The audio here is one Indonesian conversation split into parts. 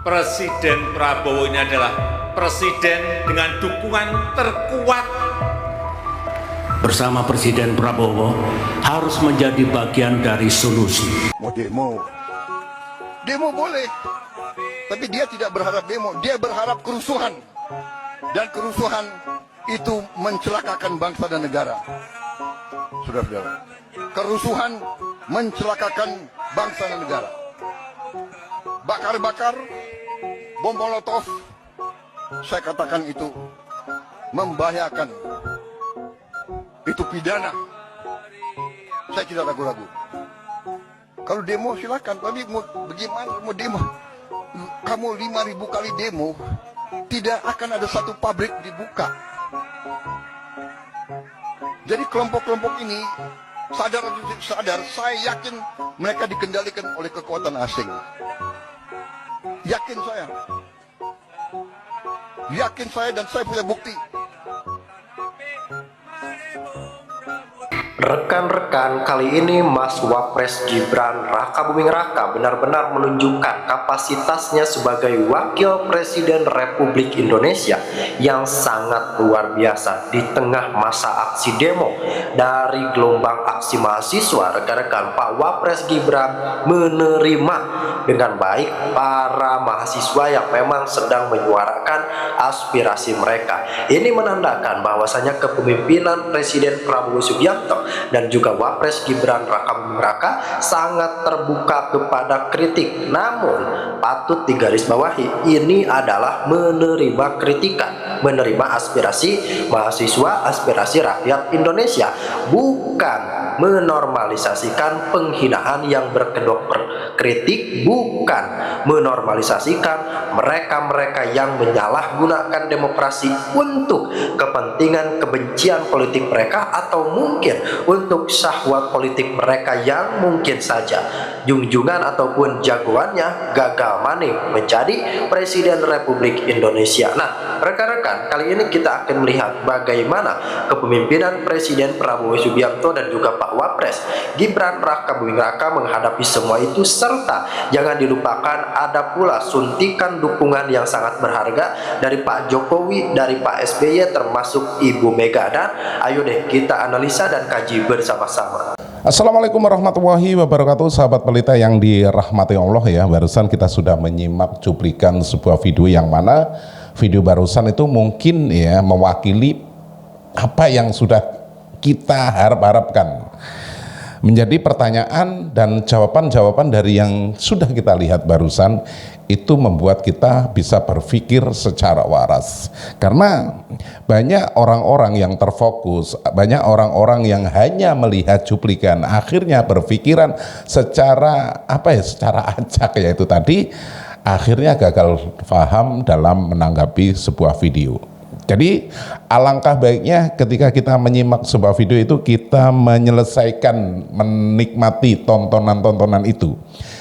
Presiden Prabowo ini adalah presiden dengan dukungan terkuat. Bersama Presiden Prabowo harus menjadi bagian dari solusi. Mau demo boleh, tapi dia tidak berharap demo, dia berharap kerusuhan. Dan kerusuhan itu mencelakakan bangsa dan negara. Saudara-saudara, kerusuhan mencelakakan bangsa dan negara. Bakar-bakar, bom molotov, saya katakan itu membahayakan. Itu pidana. Saya tidak ragu-ragu. Kalau demo silakan, tapi bagaimana mau demo? Kamu 5.000 kali demo, tidak akan ada satu pabrik dibuka. Jadi kelompok-kelompok ini sadar atau tidak sadar, saya yakin mereka dikendalikan oleh kekuatan asing. Yakin saya dan saya punya bukti. Rekan-rekan, kali ini Mas Wapres Gibran Raka Buming Raka benar-benar menunjukkan kapasitasnya sebagai Wakil Presiden Republik Indonesia yang sangat luar biasa di tengah masa aksi demo. Dari gelombang aksi mahasiswa, rekan-rekan, Pak Wapres Gibran menerima dengan baik para mahasiswa yang memang sedang menyuarakan aspirasi mereka. Ini menandakan bahwasanya kepemimpinan Presiden Prabowo Subianto dan juga Wapres Gibran Raka Buming Raka sangat terbuka kepada kritik. Namun patut digarisbawahi, ini adalah menerima kritikan, menerima aspirasi mahasiswa, aspirasi rakyat Indonesia, bukan menormalisasikan penghinaan yang berkedok kritik, bukan menormalisasikan mereka-mereka yang menyalahgunakan demokrasi untuk kepentingan kebencian politik mereka, atau mungkin untuk syahwat politik mereka yang mungkin saja junjungan ataupun jagoannya gagal maning menjadi Presiden Republik Indonesia. Nah, rekan-rekan, kali ini kita akan melihat bagaimana kepemimpinan Presiden Prabowo Subianto dan juga Pak Wapres Gibran Raka Buming Raka menghadapi semua itu, serta jangan dilupakan ada pula suntikan dukungan yang sangat berharga dari Pak Jokowi, dari Pak SBY, termasuk Ibu Mega. Dan ayo deh kita analisa dan kaji bersama-sama. Assalamualaikum warahmatullahi wabarakatuh, sahabat pelita yang dirahmati Allah ya. Barusan kita sudah menyimak cuplikan sebuah video yang mana video barusan itu mungkin ya mewakili apa yang sudah kita harapkan. Menjadi pertanyaan dan jawaban-jawaban dari yang sudah kita lihat barusan itu membuat kita bisa berpikir secara waras. Karena banyak orang-orang yang terfokus, banyak orang-orang yang hanya melihat cuplikan, akhirnya berpikiran secara secara acak, yaitu tadi akhirnya gagal paham dalam menanggapi sebuah video. Jadi alangkah baiknya ketika kita menyimak sebuah video itu kita menyelesaikan, menikmati tontonan-tontonan itu.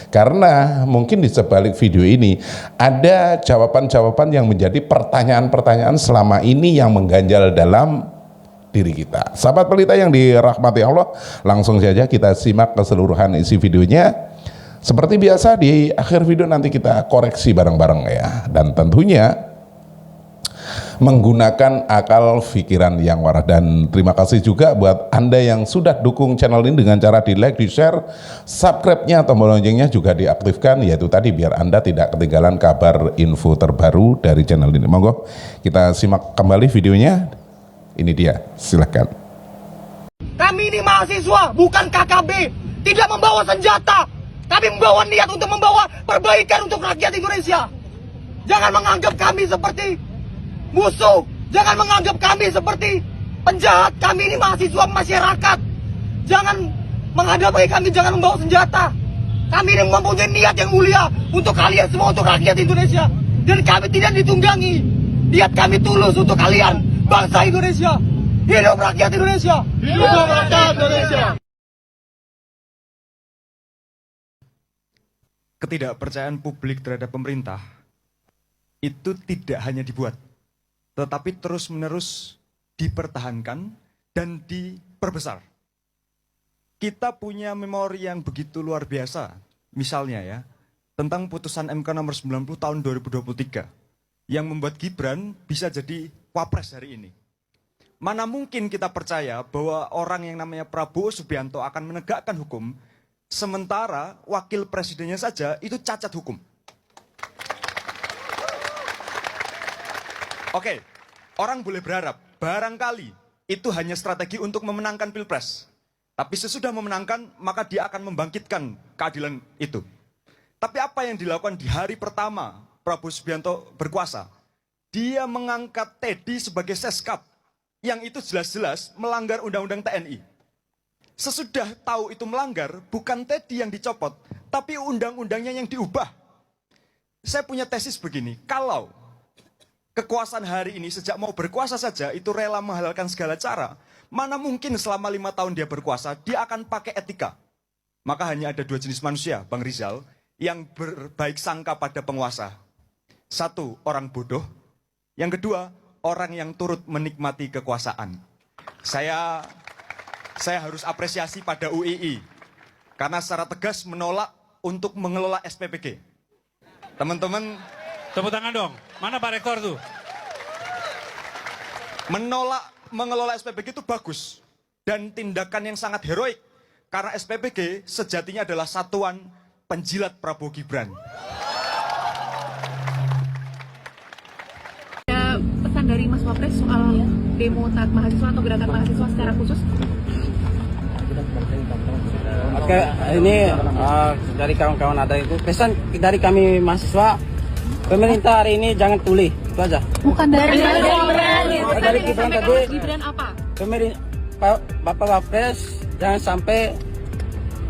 Karena mungkin di sebalik video ini ada jawaban-jawaban yang menjadi pertanyaan-pertanyaan selama ini yang mengganjal dalam diri kita. Sahabat pelita yang dirahmati Allah, langsung saja kita simak keseluruhan isi videonya. Seperti biasa di akhir video nanti kita koreksi bareng-bareng ya. Dan tentunya menggunakan akal pikiran yang waras. Dan terima kasih juga buat Anda yang sudah dukung channel ini dengan cara di like, di share, subscribe-nya, tombol loncengnya juga diaktifkan, yaitu tadi biar Anda tidak ketinggalan kabar info terbaru dari channel ini. Monggo kita simak kembali videonya. Ini dia, silakan. Kami ini mahasiswa, bukan KKB, tidak membawa senjata. Kami membawa niat untuk membawa perbaikan untuk rakyat Indonesia. Jangan menganggap kami seperti musuh, jangan menganggap kami seperti penjahat. Kami ini mahasiswa masyarakat. Jangan menghadapi kami, jangan membawa senjata. Kami ini mempunyai niat yang mulia untuk kalian semua, untuk rakyat Indonesia. Dan kami tidak ditunggangi. Niat kami tulus untuk kalian, bangsa Indonesia. Hidup rakyat Indonesia. Hidup rakyat Indonesia. Ketidakpercayaan publik terhadap pemerintah itu tidak hanya dibuat, tetapi terus-menerus dipertahankan dan diperbesar. Kita punya memori yang begitu luar biasa. Misalnya ya, tentang putusan MK nomor 90 tahun 2023 yang membuat Gibran bisa jadi wapres hari ini. Mana mungkin kita percaya bahwa orang yang namanya Prabowo Subianto akan menegakkan hukum, sementara wakil presidennya saja itu cacat hukum. Oke, orang boleh berharap, barangkali itu hanya strategi untuk memenangkan Pilpres. Tapi sesudah memenangkan, maka dia akan membangkitkan keadilan itu. Tapi apa yang dilakukan di hari pertama Prabowo Subianto berkuasa? Dia mengangkat Teddy sebagai seskap, yang itu jelas-jelas melanggar undang-undang TNI. Sesudah tahu itu melanggar, bukan Teddy yang dicopot, tapi undang-undangnya yang diubah. Saya punya tesis begini, kalau kekuasaan hari ini sejak mau berkuasa saja itu rela menghalalkan segala cara, mana mungkin selama 5 tahun dia berkuasa, dia akan pakai etika. Maka hanya ada 2 jenis manusia, Bang Rizal, yang berbaik sangka pada penguasa. 1, orang bodoh. Yang kedua, orang yang turut menikmati kekuasaan. Saya harus apresiasi pada UII, karena secara tegas menolak untuk mengelola SPPG. Teman-teman, tepuk tangan dong. Mana Pak Rektor tuh? menolak mengelola SPPG itu bagus. Dan tindakan yang sangat heroik. Karena SPPG sejatinya adalah satuan penjilat Prabowo Gibran. Ada pesan dari Mas Wapres soal demo taat mahasiswa atau gerakan mahasiswa secara khusus? Oke, ini dari kawan-kawan ada itu pesan dari kami mahasiswa, pemerintah hari ini jangan tuli, itu aja. Bukan dari Gibran tadi. Gibran apa? Bapak Wapres jangan sampai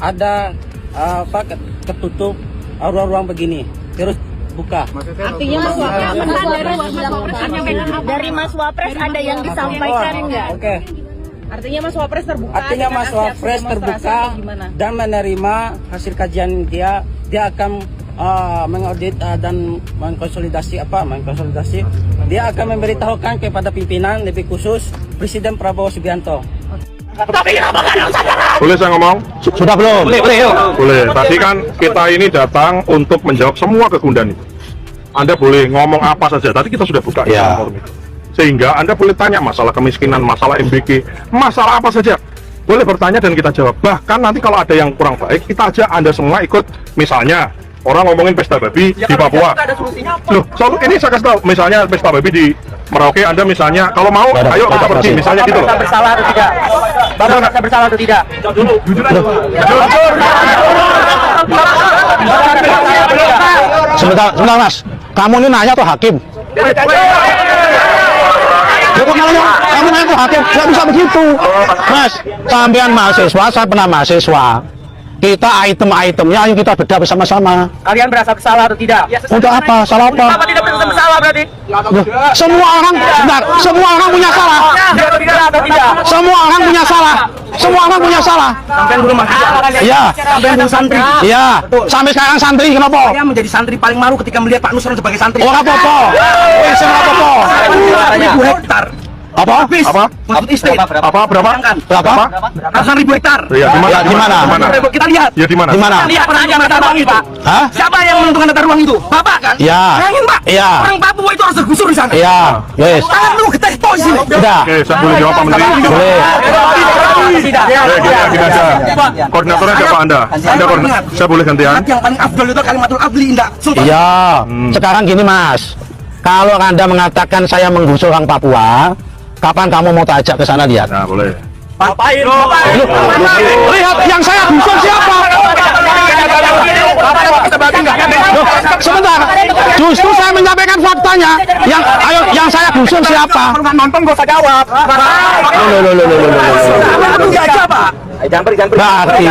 ada ketutup ruang-ruang begini, terus buka. Artinya Mas Wapres dari Mas Wapres ada yang disampaikan enggak? Oke. Artinya Mas Wapres terbuka. Artinya Mas Wapres terbuka dan menerima hasil kajian dia akan mengaudit dan mengkonsolidasi dia akan memberitahukan kepada pimpinan lebih khusus Presiden Prabowo Subianto. Boleh saya ngomong? Sudah belum? Boleh. Tadi kan kita ini datang untuk menjawab semua kegundahan itu. Anda boleh ngomong apa saja. Tadi kita sudah buka Ya. forum itu. Sehingga Anda boleh tanya masalah kemiskinan, masalah MBG, masalah apa saja. Boleh bertanya dan kita jawab. Bahkan nanti kalau ada yang kurang baik, kita ajak Anda semua ikut. Misalnya orang ngomongin pesta babi di Papua. Loh, ini saya kasih tahu. Misalnya pesta babi di Merauke, Anda misalnya kalau mau, ayo kita pergi. Misalnya gitu loh. Bersalah atau tidak? Bapak merasa bersalah atau tidak? Jujur aja. Sebentar Mas, kamu ini nanya tuh hakim. Kamu nanya tuh hakim, nggak bisa begitu. Mas, sampean mahasiswa, saya pernah mahasiswa. Kita item-itemnya, ayo kita bedah bersama-sama. Kalian merasa bersalah atau tidak? Untuk apa? Salah apa? Bapak tidak merasa bersalah berarti? Loh, semua orang, sebentar, semua orang punya salah. Atau tidak? Semua orang punya salah. Semua orang punya salah. Sampai dulu mahasiswa. Iya. Sampai dulu santri. Iya. Sampai sekarang santri, kenapa? Saya menjadi santri paling malu ketika melihat Pak Nusron sebagai santri. Orang apa-apa. Orang apa-apa. 1.000 hektar. Apa? Apa? Maksud istri. Berapa? Berapa? Ratusan ribu hektar. Iya, di mana? Ya, di mana? Kita lihat. Ya di mana? Di mana? Kita lihat pernah yang tata ruang itu. Hah? Siapa yang menentukan tata ruang itu? Bapak kan? Iya. Bayangin Pak. Iya. Orang Papua itu harus tergusur di sana. Iya. Yes. Tangan lu kita itu di sini. Sudah. Oke, saya boleh jawab Pak Menteri? Boleh. Tidak. Gini aja. Koordinatornya siapa Anda? Anda koordinator. Saya boleh gantian? Yang paling afdal itu kalimatul adli indah. Iya. Sekarang gini Mas, kalau Anda mengatakan saya menggusur orang Papua, kapan kamu mau tak ajak ke sana lihat? Nah, boleh. Lihat yang saya gusur siapa? Sebentar, justru saya menyampaikan faktanya. Yang saya gusur siapa? Nonton gak usah jawab. Berarti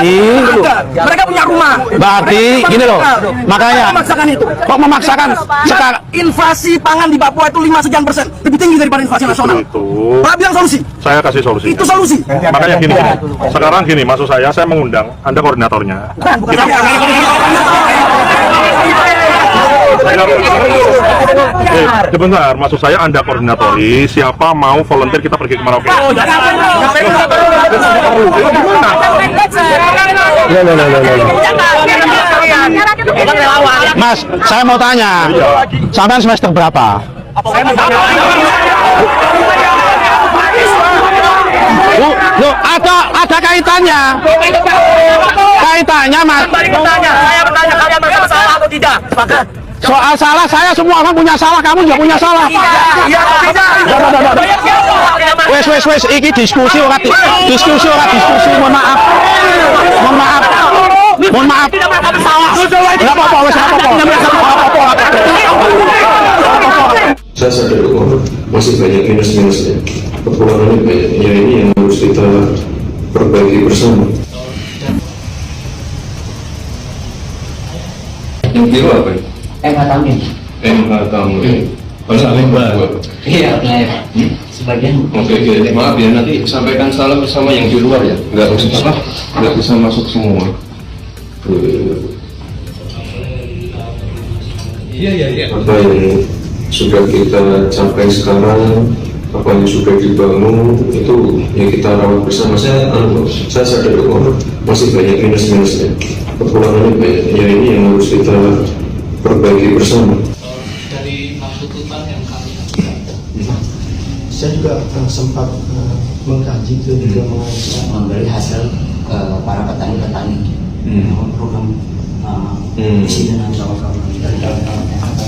Mereka punya rumah. Berarti gini loh. Makanya Memaksakan itu. kok memaksakan sekarang? Inflasi pangan di Papua itu 5% lebih tinggi daripada inflasi nasional. Itu Pak bilang solusi. saya kasih solusi. Itu solusi. Makanya gini. Sekarang gini, maksud saya mengundang Anda koordinatornya. Sebentar, maksud saya Anda koordinatori siapa mau volunteer kita pergi ke Merauke. Loh. Mas, saya mau tanya, sampean semester berapa? Loh, ada kaitannya. Kaitannya, Mas. Saya bertanya kalian merasa salah atau tidak? Soal salah, saya semua orang punya salah, kamu juga punya salah. Iya, tidak. Wes, iki diskusi ora diskusi. Mohon maaf. Enggak apa-apa, wes apa-apa. Saya sadar kok masih banyak minus-minusnya, kekurangannya banyak. Ya ini yang harus kita perbaiki bersama. Yang biru apa ya? MH Tamrin. MH Tamrin. Paling buat. Iya, sebagian. Oke, maaf ya, nanti sampaikan salam bersama yang di luar ya. Nggak bisa masuk semua. Iya. Apa yang sudah kita capai sekarang, apa yang sudah dibangun itu yang kita rawat bersama. Saya sadar kok masih banyak minus-minusnya, kekurangannya banyak. Ya ini yang harus kita perbaiki bersama. Dari tuntutan yang kami saya juga sempat mengkaji itu juga memberi hasil ke para petani-petani program isi dengan kawan-kawan dari kawan-kawan yang akan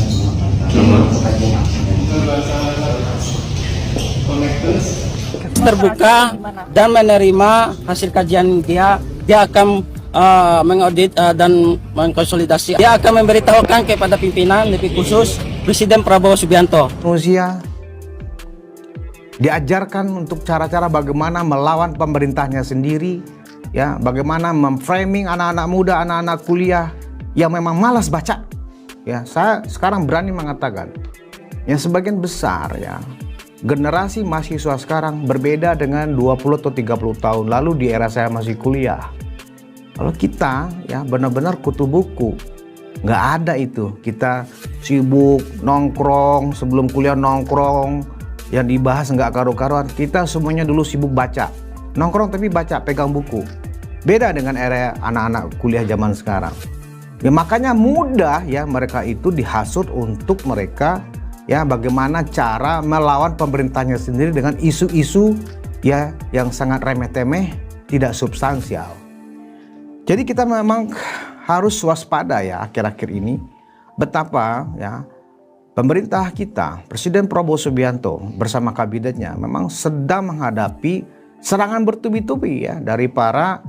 terbuka dan menerima hasil kajian dia akan mengaudit dan mengkonsolidasi. Dia akan memberitahukan kepada pimpinan lebih khusus Presiden Prabowo Subianto. Manusia diajarkan untuk cara-cara bagaimana melawan pemerintahnya sendiri, ya, bagaimana memframing anak-anak muda, anak-anak kuliah yang memang malas baca. Ya, saya sekarang berani mengatakan, yang sebagian besar ya generasi mahasiswa sekarang berbeda dengan 20 atau 30 tahun lalu di era saya masih kuliah. Kalau kita ya benar-benar kutu buku, nggak ada itu. Kita sibuk nongkrong, sebelum kuliah nongkrong, yang dibahas nggak karu-karuan. Kita semuanya dulu sibuk baca, nongkrong tapi baca, pegang buku. Beda dengan era anak-anak kuliah zaman sekarang. Ya makanya mudah ya mereka itu dihasut untuk mereka ya bagaimana cara melawan pemerintahnya sendiri dengan isu-isu ya yang sangat remeh-temeh, tidak substansial. Jadi kita memang harus waspada ya akhir-akhir ini betapa ya pemerintah kita, Presiden Prabowo Subianto bersama kabinetnya memang sedang menghadapi serangan bertubi-tubi ya dari para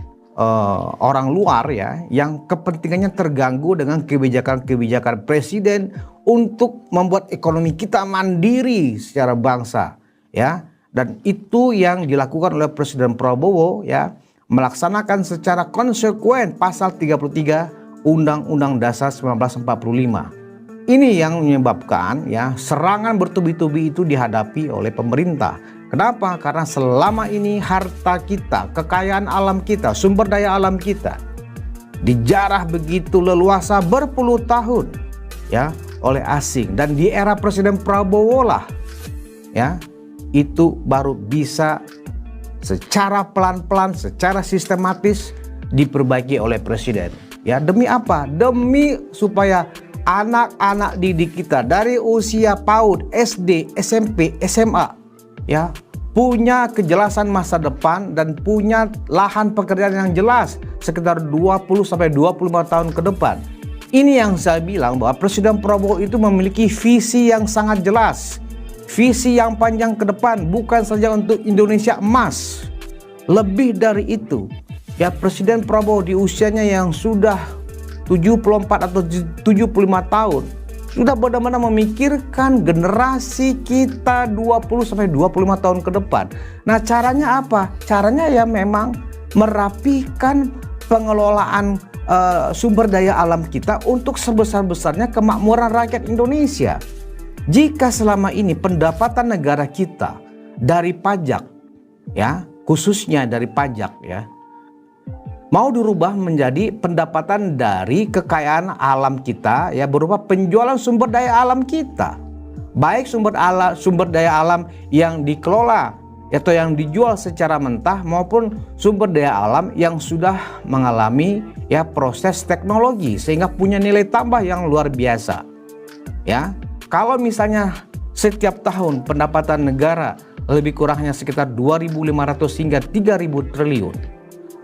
orang luar ya yang kepentingannya terganggu dengan kebijakan-kebijakan presiden untuk membuat ekonomi kita mandiri secara bangsa ya, dan itu yang dilakukan oleh Presiden Prabowo ya, melaksanakan secara konsekuen pasal 33 Undang-Undang Dasar 1945. Ini yang menyebabkan ya serangan bertubi-tubi itu dihadapi oleh pemerintah. Kenapa? Karena selama ini harta kita, kekayaan alam kita, sumber daya alam kita dijarah begitu leluasa berpuluh tahun ya oleh asing, dan di era Presiden Prabowo lah ya itu baru bisa secara pelan-pelan, secara sistematis diperbaiki oleh presiden. Ya demi apa? Demi supaya anak-anak didik kita dari usia PAUD, SD, SMP, SMA ya punya kejelasan masa depan dan punya lahan pekerjaan yang jelas sekitar 20 sampai 25 tahun ke depan. Ini yang saya bilang bahwa Presiden Prabowo itu memiliki visi yang sangat jelas, visi yang panjang ke depan, bukan saja untuk Indonesia emas. Lebih dari itu, ya Presiden Prabowo di usianya yang sudah 74 atau 75 tahun sudah benar-benar memikirkan generasi kita 20-25 tahun ke depan. Nah caranya apa? Caranya ya memang merapikan pengelolaan sumber daya alam kita untuk sebesar-besarnya kemakmuran rakyat Indonesia. Jika selama ini pendapatan negara kita dari pajak ya, khususnya dari pajak ya, mau dirubah menjadi pendapatan dari kekayaan alam kita ya berupa penjualan sumber daya alam kita, baik sumber daya alam yang dikelola atau yang dijual secara mentah maupun sumber daya alam yang sudah mengalami ya proses teknologi sehingga punya nilai tambah yang luar biasa. Ya, kalau misalnya setiap tahun pendapatan negara lebih kurangnya sekitar 2.500 hingga 3.000 triliun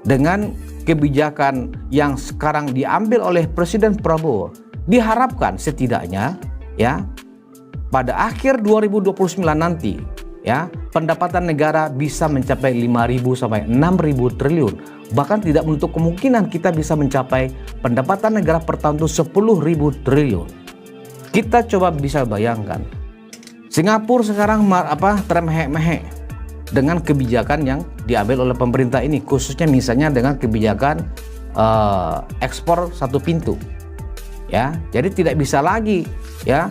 dengan kebijakan yang sekarang diambil oleh Presiden Prabowo, diharapkan setidaknya ya pada akhir 2029 nanti ya pendapatan negara bisa mencapai 5.000 sampai 6.000 triliun, bahkan tidak menutup kemungkinan kita bisa mencapai pendapatan negara per tahun itu 10.000 triliun. Kita coba bisa bayangkan Singapura sekarang termehek-mehek dengan kebijakan yang diambil oleh pemerintah ini, khususnya misalnya dengan kebijakan ekspor satu pintu ya. Jadi tidak bisa lagi ya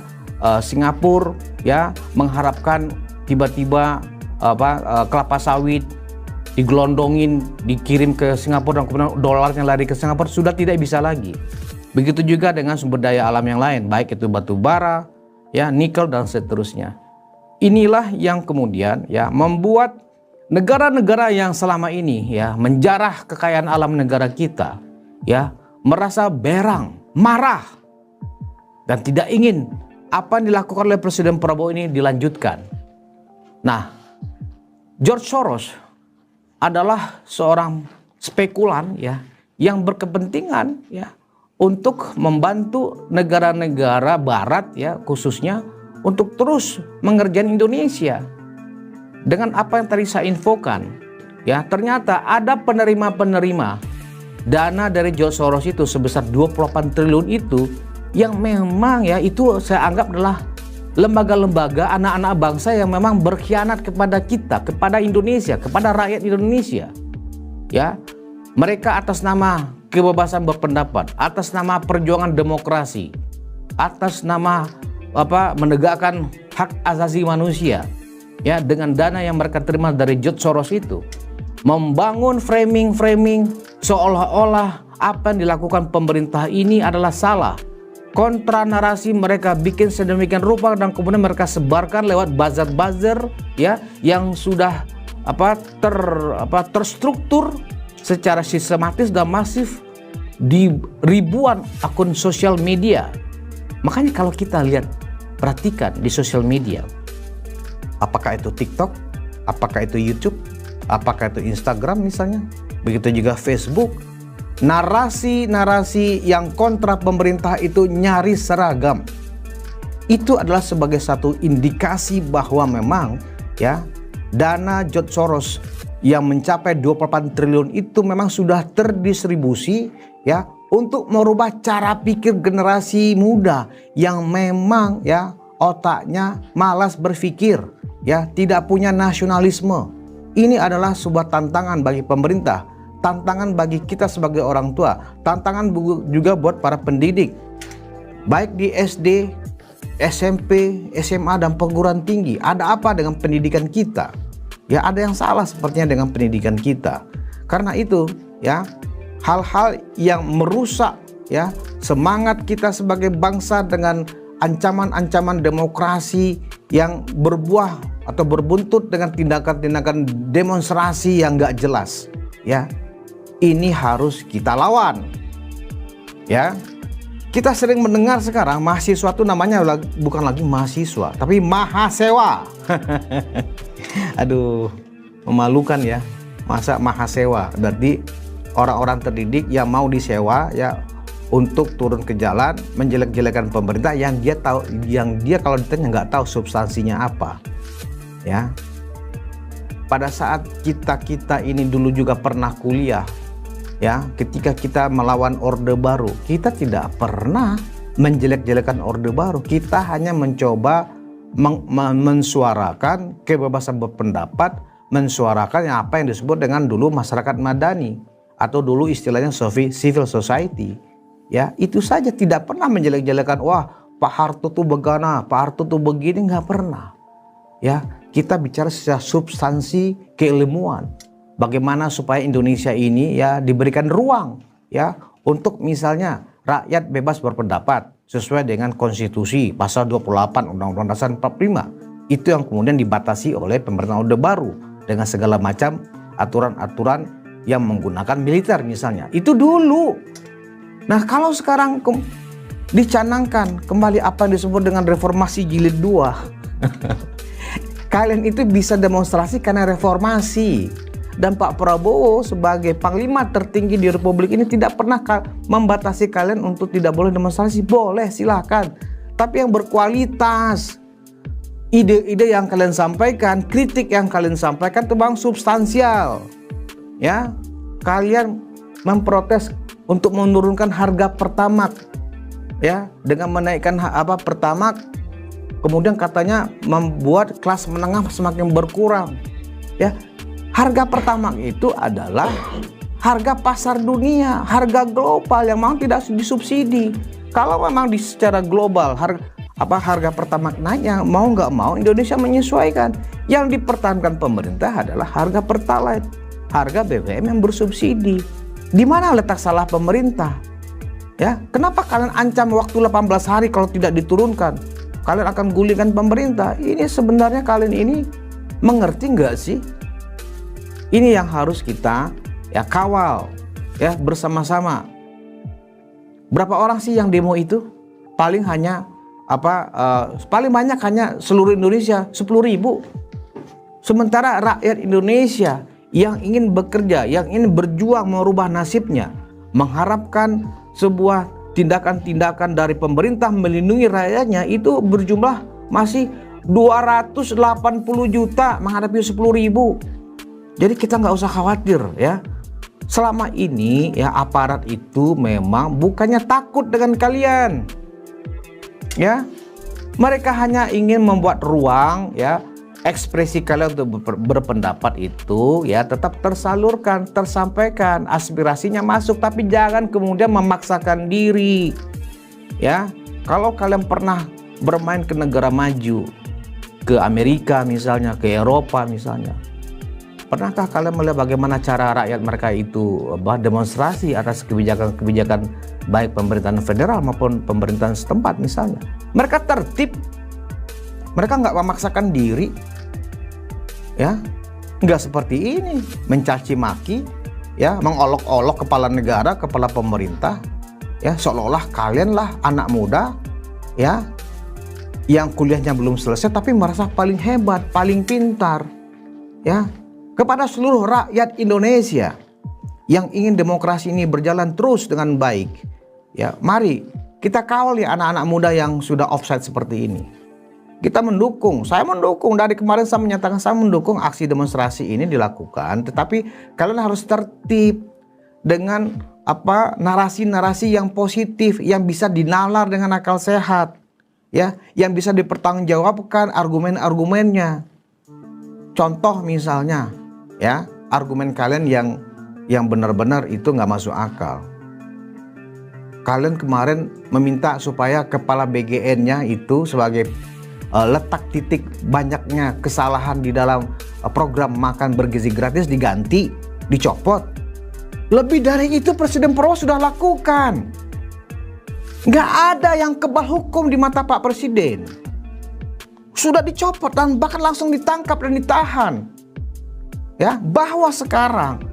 Singapura ya mengharapkan tiba-tiba kelapa sawit digelondongin dikirim ke Singapura dan kemudian dolarnya lari ke Singapura, sudah tidak bisa lagi. Begitu juga dengan sumber daya alam yang lain, baik itu batu bara ya, nikel dan seterusnya. Inilah yang kemudian ya membuat negara-negara yang selama ini ya menjarah kekayaan alam negara kita ya merasa berang, marah dan tidak ingin apa yang dilakukan oleh Presiden Prabowo ini dilanjutkan. Nah, George Soros adalah seorang spekulan ya yang berkepentingan ya untuk membantu negara-negara barat ya khususnya untuk terus mengerjakan Indonesia. Dengan apa yang tadi saya infokan ya, ternyata ada penerima-penerima dana dari George Soros itu sebesar 28 triliun itu yang memang ya itu saya anggap adalah lembaga-lembaga anak-anak bangsa yang memang berkhianat kepada kita, kepada Indonesia, kepada rakyat Indonesia. Ya, mereka atas nama kebebasan berpendapat, atas nama perjuangan demokrasi, atas nama menegakkan hak asasi manusia, ya dengan dana yang mereka terima dari George Soros itu, membangun framing-framing seolah-olah apa yang dilakukan pemerintah ini adalah salah. Kontra narasi mereka bikin sedemikian rupa dan kemudian mereka sebarkan lewat buzzer-buzzer ya yang sudah terstruktur secara sistematis dan masif di ribuan akun sosial media. Makanya kalau kita lihat, perhatikan di sosial media, apakah itu TikTok, apakah itu YouTube, apakah itu Instagram misalnya, begitu juga Facebook, narasi-narasi yang kontra pemerintah itu nyaris seragam. Itu adalah sebagai satu indikasi bahwa memang ya dana George Soros yang mencapai 28 triliun itu memang sudah terdistribusi ya untuk merubah cara pikir generasi muda yang memang ya otaknya malas berpikir, ya tidak punya nasionalisme. Ini adalah sebuah tantangan bagi pemerintah, tantangan bagi kita sebagai orang tua, tantangan juga buat para pendidik, baik di SD, SMP, SMA dan perguruan tinggi. Ada apa dengan pendidikan kita? Ya ada yang salah sepertinya dengan pendidikan kita. Karena itu ya hal-hal yang merusak ya semangat kita sebagai bangsa dengan ancaman-ancaman demokrasi yang berbuah atau berbuntut dengan tindakan-tindakan demonstrasi yang gak jelas ya, ini harus kita lawan ya. Kita sering mendengar sekarang mahasiswa itu namanya bukan lagi mahasiswa tapi mahasewa. Aduh, memalukan ya, masa mahasewa, berarti orang-orang terdidik yang mau disewa ya untuk turun ke jalan menjelek-jelekan pemerintah yang dia tahu, yang dia kalau ditanya nggak tahu substansinya apa ya. Pada saat kita ini dulu juga pernah kuliah ya, ketika kita melawan Orde Baru, kita tidak pernah menjelek-jelekan Orde Baru, kita hanya mencoba mensuarakan kebebasan berpendapat, mensuarakan apa yang disebut dengan dulu masyarakat madani atau dulu istilahnya civil society ya. Itu saja, tidak pernah menjelek-jelekan wah Pak Harto tuh begana, Pak Harto tuh begini, nggak pernah ya. Kita bicara secara substansi keilmuan, bagaimana supaya Indonesia ini ya diberikan ruang ya untuk misalnya rakyat bebas berpendapat sesuai dengan konstitusi pasal 28 Undang-Undang Dasar 45. Itu yang kemudian dibatasi oleh pemerintahan Orde Baru. dengan segala macam aturan-aturan yang menggunakan militer misalnya. Itu dulu. Nah, kalau sekarang dicanangkan kembali apa yang disebut dengan reformasi jilid 2. Kalian itu bisa demonstrasi karena reformasi. Dan Pak Prabowo sebagai panglima tertinggi di Republik ini tidak pernah membatasi kalian untuk tidak boleh demonstrasi. Boleh, silakan. Tapi yang berkualitas. Ide-ide yang kalian sampaikan, kritik yang kalian sampaikan itu bang substansial. Ya, kalian memprotes untuk menurunkan harga Pertamax, ya, dengan menaikkan Pertamax, kemudian katanya membuat kelas menengah semakin berkurang. Ya, harga Pertamax itu adalah harga pasar dunia, harga global yang memang tidak disubsidi. Kalau memang secara global harga Pertamax naik, yang mau nggak mau Indonesia menyesuaikan. Yang dipertahankan pemerintah adalah harga Pertalite, harga BBM yang bersubsidi. Di mana letak salah pemerintah? Ya, kenapa kalian ancam waktu 18 hari kalau tidak diturunkan? Kalian akan gulingkan pemerintah. Ini sebenarnya kalian ini mengerti nggak sih? Ini yang harus kita kawal ya bersama-sama. Berapa orang sih yang demo itu? Paling hanya paling banyak hanya seluruh Indonesia 10.000. Sementara rakyat Indonesia yang ingin bekerja, yang ingin berjuang merubah nasibnya, mengharapkan sebuah tindakan-tindakan dari pemerintah melindungi rakyatnya, itu berjumlah masih 280 juta menghadapi 10.000. Jadi kita nggak usah khawatir ya. Selama ini ya aparat itu memang bukannya takut dengan kalian. Ya. Mereka hanya ingin membuat ruang ya ekspresi kalian untuk berpendapat itu ya tetap tersalurkan, tersampaikan, aspirasinya masuk, tapi jangan kemudian memaksakan diri. Ya. Kalau kalian pernah bermain ke negara maju, ke Amerika misalnya, ke Eropa misalnya, pernahkah kalian melihat bagaimana cara rakyat mereka itu demonstrasi atas kebijakan-kebijakan baik pemerintahan federal maupun pemerintahan setempat misalnya? Mereka tertib, mereka nggak memaksakan diri, ya, nggak seperti ini mencaci maki, ya, mengolok-olok kepala negara, kepala pemerintah, ya, seolah-olah kalianlah anak muda, ya, yang kuliahnya belum selesai tapi merasa paling hebat, paling pintar, ya. Kepada seluruh rakyat Indonesia yang ingin demokrasi ini berjalan terus dengan baik, ya, mari kita kawal ya anak-anak muda yang sudah offside seperti ini. Kita mendukung, saya mendukung, dari kemarin saya menyatakan saya mendukung aksi demonstrasi ini dilakukan, tetapi kalian harus tertib dengan narasi-narasi yang positif, yang bisa dinalar dengan akal sehat, ya, yang bisa dipertanggungjawabkan argumen-argumennya. Contoh misalnya, ya, argumen kalian yang benar-benar itu nggak masuk akal. Kalian kemarin meminta supaya kepala BGN-nya itu sebagai letak titik banyaknya kesalahan di dalam program makan bergizi gratis diganti, dicopot. Lebih dari itu Presiden Prabowo sudah lakukan. Nggak ada yang kebal hukum di mata Pak Presiden. Sudah dicopot dan bahkan langsung ditangkap dan ditahan. Ya, bahwa sekarang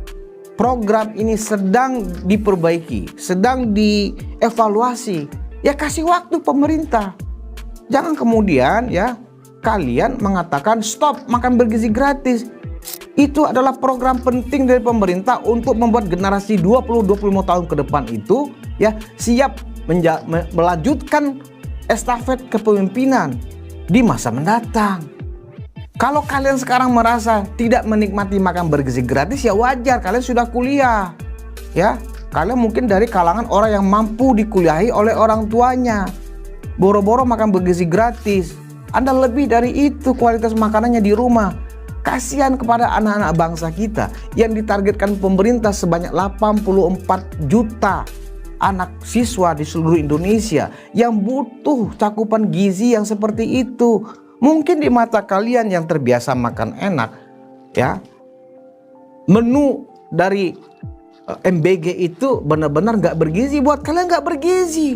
program ini sedang diperbaiki, sedang dievaluasi. Ya, kasih waktu pemerintah. Jangan kemudian ya kalian mengatakan stop makan bergizi gratis. Itu adalah program penting dari pemerintah untuk membuat generasi 20-25 tahun ke depan itu ya siap melanjutkan estafet kepemimpinan di masa mendatang. Kalau kalian sekarang merasa tidak menikmati makan bergizi gratis, ya wajar, kalian sudah kuliah. Ya, kalian mungkin dari kalangan orang yang mampu dikuliahi oleh orang tuanya. Boro-boro makan bergizi gratis. Anda lebih dari itu kualitas makanannya di rumah. Kasihan kepada anak-anak bangsa kita yang ditargetkan pemerintah sebanyak 84 juta anak siswa di seluruh Indonesia yang butuh cakupan gizi yang seperti itu. Mungkin di mata kalian yang terbiasa makan enak, ya, menu dari MBG itu benar-benar nggak bergizi. Buat kalian nggak bergizi.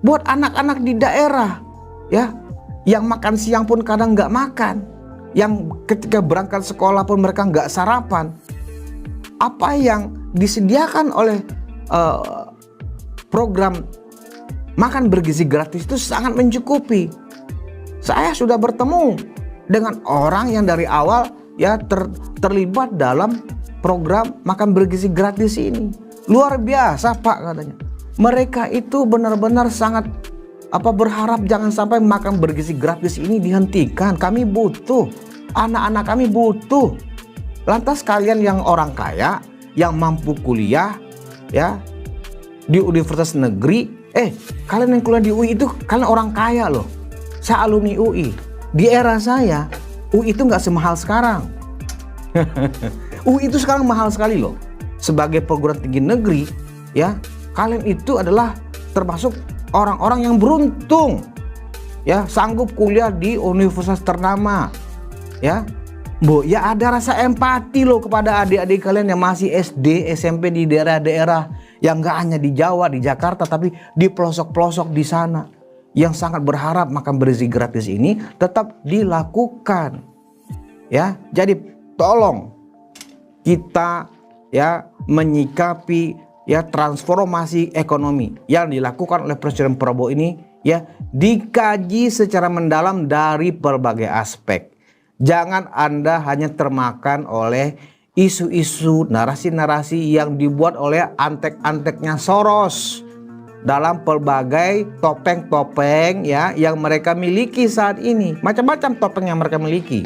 Buat anak-anak di daerah, ya, yang makan siang pun kadang nggak makan, yang ketika berangkat sekolah pun mereka nggak sarapan. Apa yang disediakan oleh program makan bergizi gratis itu sangat mencukupi. Saya sudah bertemu dengan orang yang dari awal ya terlibat dalam program makan bergizi gratis ini. Luar biasa Pak katanya. Mereka itu benar-benar sangat berharap jangan sampai makan bergizi gratis ini dihentikan. Kami butuh, anak-anak kami butuh. Lantas kalian yang orang kaya, yang mampu kuliah ya di universitas negeri, kalian yang kuliah di UI itu kalian orang kaya loh. Saya alumni UI. Di era saya, UI itu nggak semahal sekarang. UI itu sekarang mahal sekali loh. Sebagai perguruan tinggi negeri, ya kalian itu adalah termasuk orang-orang yang beruntung, ya sanggup kuliah di universitas ternama, ya. Ya ada rasa empati loh kepada adik-adik kalian yang masih SD, SMP di daerah-daerah yang nggak hanya di Jawa, di Jakarta, tapi di pelosok-pelosok di sana yang sangat berharap makan bergizi gratis ini tetap dilakukan. Ya, jadi tolong kita ya menyikapi ya transformasi ekonomi yang dilakukan oleh Presiden Prabowo ini ya dikaji secara mendalam dari berbagai aspek. Jangan Anda hanya termakan oleh isu-isu, narasi-narasi yang dibuat oleh antek-anteknya Soros dalam berbagai topeng-topeng ya yang mereka miliki saat ini. Macam-macam topeng yang mereka miliki.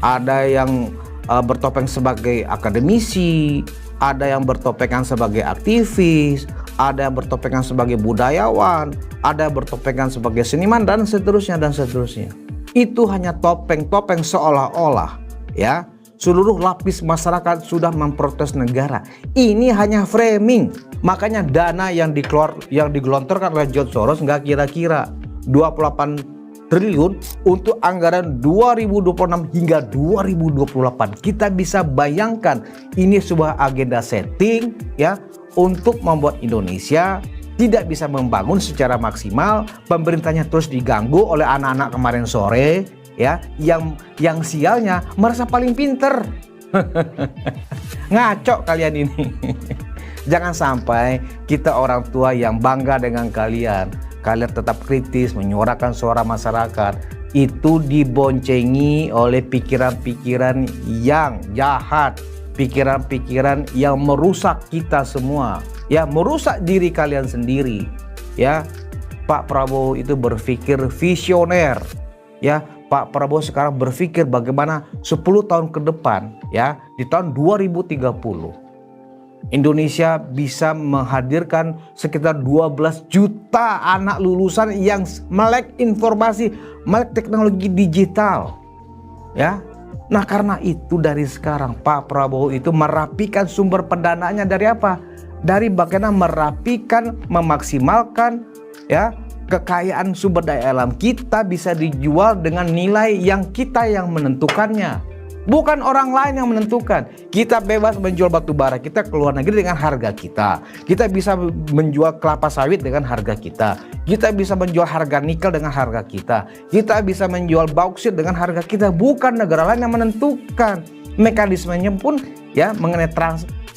Ada yang bertopeng sebagai akademisi, ada yang bertopengan sebagai aktivis, ada yang bertopengan sebagai budayawan, ada yang bertopengan sebagai seniman dan seterusnya dan seterusnya. Itu hanya topeng-topeng seolah-olah ya seluruh lapis masyarakat sudah memprotes negara. Ini hanya framing. Makanya dana yang digelontorkan oleh George Soros nggak kira-kira 28 triliun untuk anggaran 2026 hingga 2028. Kita bisa bayangkan ini sebuah agenda setting ya untuk membuat Indonesia tidak bisa membangun secara maksimal. Pemerintahnya terus diganggu oleh anak-anak kemarin sore ya yang sialnya merasa paling pinter. Ngaco kalian ini. Jangan sampai kita orang tua yang bangga dengan kalian tetap kritis menyuarakan suara masyarakat itu diboncengi oleh pikiran-pikiran yang jahat, pikiran-pikiran yang merusak kita semua. Ya, merusak diri kalian sendiri. Ya, Pak Prabowo itu berpikir visioner. Ya, Pak Prabowo sekarang berpikir bagaimana 10 tahun ke depan, ya, di tahun 2030 Indonesia bisa menghadirkan sekitar 12 juta anak lulusan yang melek informasi, melek teknologi digital. Ya. Nah, karena itu dari sekarang Pak Prabowo itu merapikan sumber pendanaannya dari apa? Dari bagaimana merapikan, memaksimalkan ya kekayaan sumber daya alam kita bisa dijual dengan nilai yang kita yang menentukannya, bukan orang lain yang menentukan. Kita bebas menjual batu bara kita ke luar negeri dengan harga kita. Kita bisa menjual kelapa sawit dengan harga kita. Kita bisa menjual harga nikel dengan harga kita. Kita bisa menjual bauksit dengan harga kita, bukan negara lain yang menentukan. Mekanismenya pun ya mengenai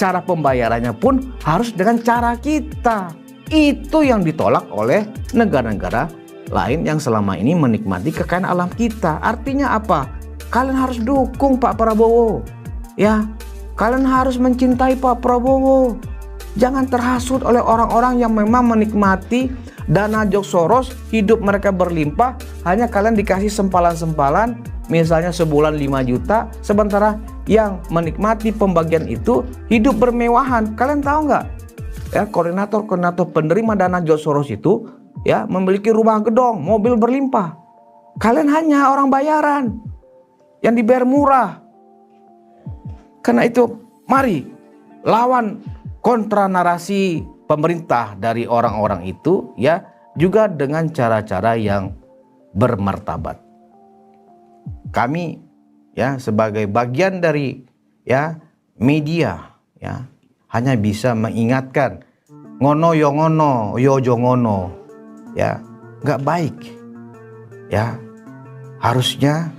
cara pembayarannya pun harus dengan cara kita. Itu yang ditolak oleh negara-negara lain yang selama ini menikmati kekayaan alam kita. Artinya apa? Kalian harus dukung Pak Prabowo. Ya, kalian harus mencintai Pak Prabowo. Jangan terhasut oleh orang-orang yang memang menikmati dana George Soros, hidup mereka berlimpah, hanya kalian dikasih sempalan-sempalan, misalnya sebulan 5 juta, sementara yang menikmati pembagian itu hidup bermewahan. Kalian tahu nggak? Ya, koordinator penerima dana George Soros itu ya memiliki rumah gedong, mobil berlimpah. Kalian hanya orang bayaran yang dibayar murah. Karena itu mari lawan kontra narasi pemerintah dari orang-orang itu ya juga dengan cara-cara yang bermartabat. Kami ya sebagai bagian dari ya media ya hanya bisa mengingatkan ngono yo ngono yo jo ngono ya nggak baik ya. Harusnya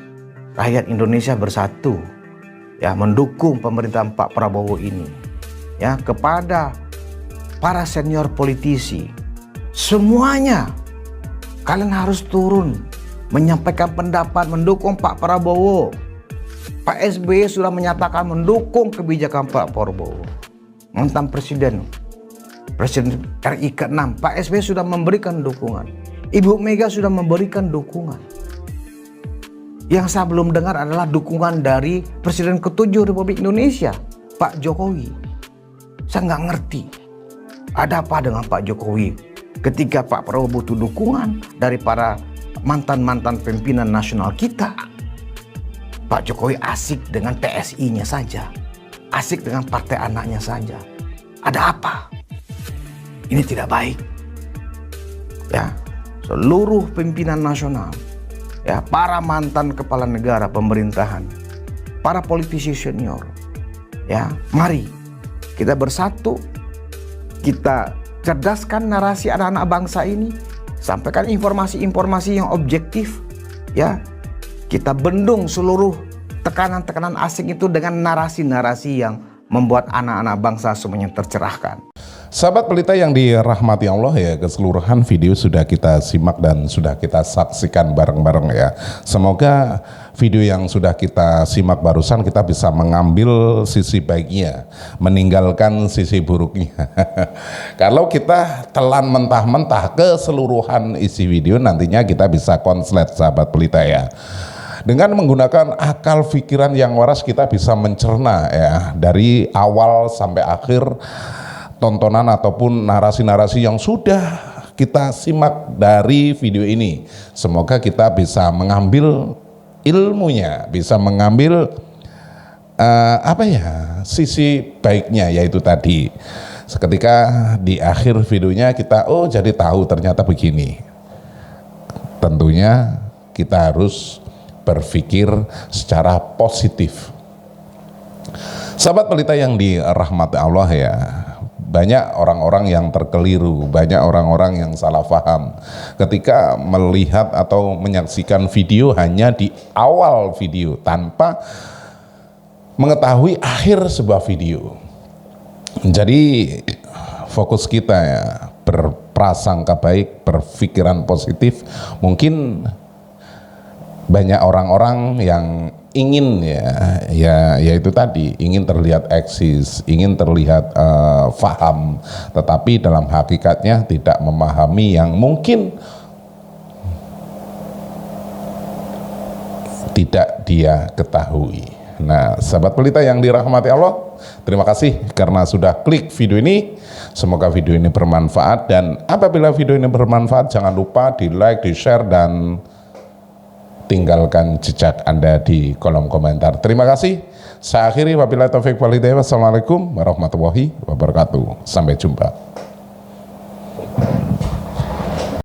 rakyat Indonesia bersatu ya mendukung pemerintahan Pak Prabowo ini. Ya, kepada para senior politisi semuanya kalian harus turun menyampaikan pendapat mendukung Pak Prabowo. Pak SBY sudah menyatakan mendukung kebijakan Pak Prabowo, mantan Presiden RI ke-6. Pak SBY sudah memberikan dukungan, Ibu Mega sudah memberikan dukungan. Yang saya belum dengar adalah dukungan dari Presiden ke-7 Republik Indonesia, Pak Jokowi. Saya nggak ngerti ada apa dengan Pak Jokowi ketika Pak Prabowo butuh dukungan dari para mantan-mantan pimpinan nasional kita. Pak Jokowi asik dengan PSI-nya saja, asik dengan partai anaknya saja. Ada apa? Ini tidak baik. Ya, seluruh pimpinan nasional, ya, para mantan kepala negara pemerintahan, para politisi senior, ya, mari kita bersatu, kita cerdaskan narasi anak-anak bangsa ini, sampaikan informasi-informasi yang objektif, ya. Kita bendung seluruh tekanan-tekanan asing itu dengan narasi-narasi yang membuat anak-anak bangsa semuanya tercerahkan. Sahabat Pelita yang dirahmati Allah ya, keseluruhan video sudah kita simak dan sudah kita saksikan bareng-bareng ya. Semoga video yang sudah kita simak barusan kita bisa mengambil sisi baiknya, meninggalkan sisi buruknya. Kalau kita telan mentah-mentah keseluruhan isi video, nantinya kita bisa konslet sahabat Pelita ya. Dengan menggunakan akal pikiran yang waras kita bisa mencerna ya, dari awal sampai akhir tontonan ataupun narasi-narasi yang sudah kita simak dari video ini. Semoga kita bisa mengambil ilmunya, bisa mengambil sisi baiknya, yaitu tadi seketika di akhir videonya kita jadi tahu ternyata begini. Tentunya kita harus berpikir secara positif. Sahabat Pelita yang dirahmati Allah ya, banyak orang-orang yang terkeliru, banyak orang-orang yang salah paham ketika melihat atau menyaksikan video hanya di awal video tanpa mengetahui akhir sebuah video. Jadi fokus kita ya, berprasangka baik, berpikiran positif. Mungkin banyak orang-orang yang ingin yaitu tadi ingin terlihat eksis, ingin terlihat faham, tetapi dalam hakikatnya tidak memahami yang mungkin tidak dia ketahui. Nah, sahabat Pelita yang dirahmati Allah, terima kasih karena sudah klik video ini. Semoga video ini bermanfaat, dan apabila video ini bermanfaat jangan lupa di like, di share, dan tinggalkan jejak Anda di kolom komentar. Terima kasih. Saya akhiri, wabillahi taufik wal hidayah. Wassalamualaikum warahmatullahi wabarakatuh. Sampai jumpa.